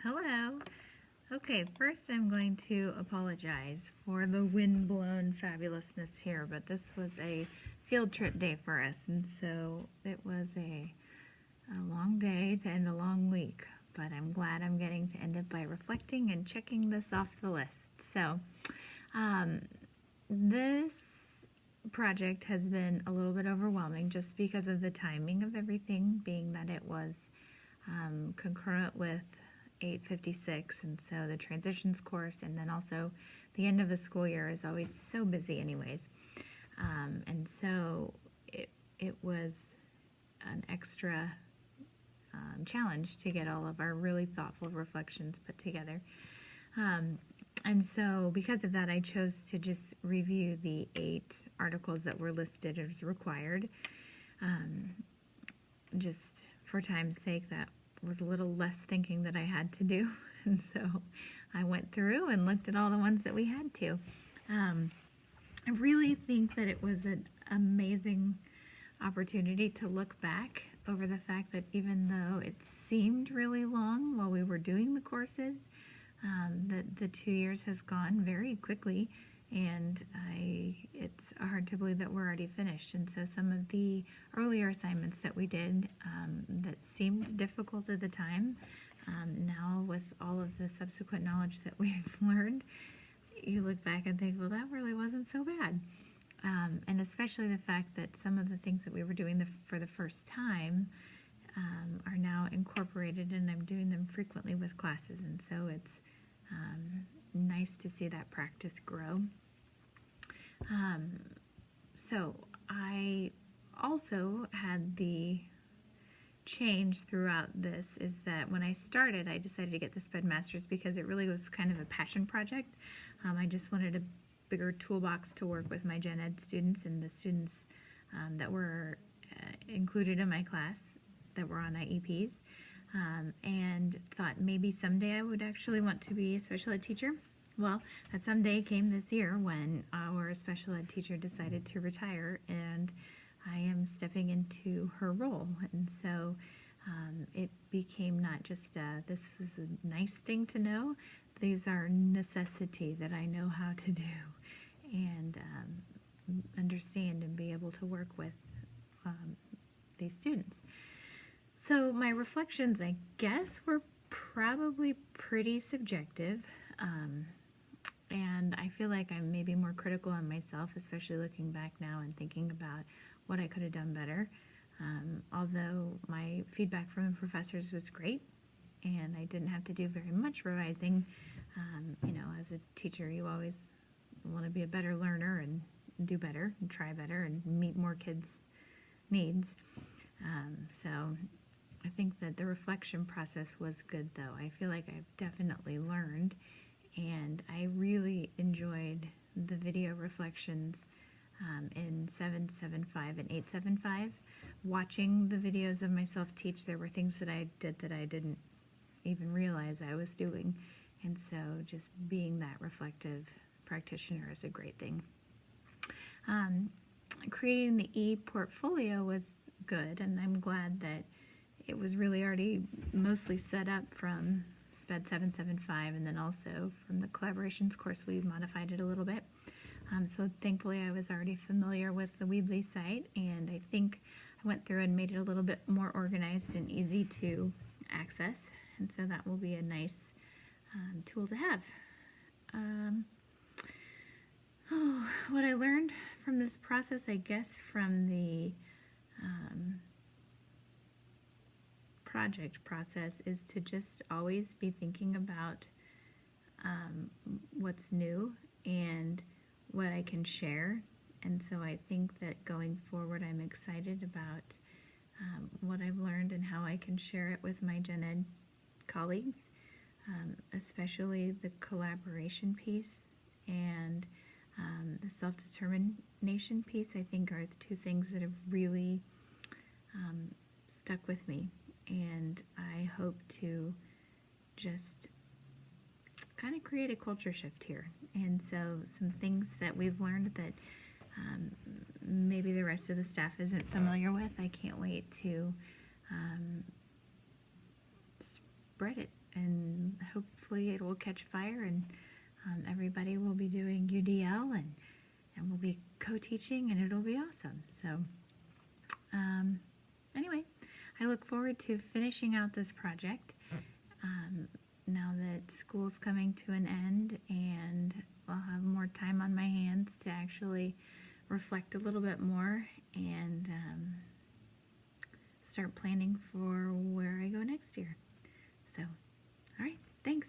Hello. Okay, first I'm going to apologize for the wind-blown fabulousness here, but this was a field trip day for us, and so it was a long day to end a long week, but I'm glad I'm getting to end it by reflecting and checking this off the list. So, this project has been a little bit overwhelming just because of the timing of everything, being that it was concurrent with 8:56, and so the transitions course, and then also the end of the school year is always so busy anyways. And so it was an extra challenge to get all of our really thoughtful reflections put together. And so because of that, I chose to just review the 8 articles that were listed as required. Just for time's sake, that was a little less thinking that I had to do. And so I went through and looked at all the ones that we had to. I really think that it was an amazing opportunity to look back over the fact that even though it seemed really long while we were doing the courses, that the 2 years has gone very quickly, and it's hard to believe that we're already finished. And so some of the earlier assignments that we did that seemed difficult at the time, now with all of the subsequent knowledge that we've learned, you look back and think, well, that really wasn't so bad. And especially the fact that some of the things that we were doing for the first time are now incorporated, and I'm doing them frequently with classes, and so it's nice to see that practice grow. So I also had the change throughout this is that when I started, I decided to get the SPED Masters because it really was kind of a passion project. I just wanted a bigger toolbox to work with my gen ed students and the students that were included in my class that were on IEPs, and thought maybe someday I would actually want to be a special ed teacher. Well, that someday came this year when our special ed teacher decided to retire, and I am stepping into her role. And so it became not just this is a nice thing to know, these are necessity that I know how to do and understand and be able to work with these students. So my reflections, I guess, were probably pretty subjective, and I feel like I'm maybe more critical on myself, especially looking back now and thinking about what I could have done better. Although my feedback from the professors was great, and I didn't have to do very much revising. As a teacher, you always want to be a better learner and do better and try better and meet more kids' needs. So I think that the reflection process was good, though. I feel like I've definitely learned, and I really enjoyed the video reflections in 775 and 875. Watching the videos of myself teach, there were things that I did that I didn't even realize I was doing, and so just being that reflective practitioner is a great thing. Creating the e-portfolio was good, and I'm glad that it was really already mostly set up from SPED 775, and then also from the collaborations course we modified it a little bit. So thankfully I was already familiar with the Weebly site, and I think I went through and made it a little bit more organized and easy to access, and so that will be a nice tool to have. What I learned from this process, I guess from the project process, is to just always be thinking about what's new and what I can share. And so I think that going forward, I'm excited about what I've learned and how I can share it with my gen ed colleagues, especially the collaboration piece and the self-determination piece. I think are the 2 things that have really stuck with me, and I hope to just kind of create a culture shift here. And so some things that we've learned that maybe the rest of the staff isn't familiar with, I can't wait to spread it and hopefully it will catch fire, and everybody will be doing UDL, and we'll be co-teaching, and it'll be awesome. So anyway, I look forward to finishing out this project now that school's coming to an end, and I'll have more time on my hands to actually reflect a little bit more and start planning for where I go next year. So, all right, thanks.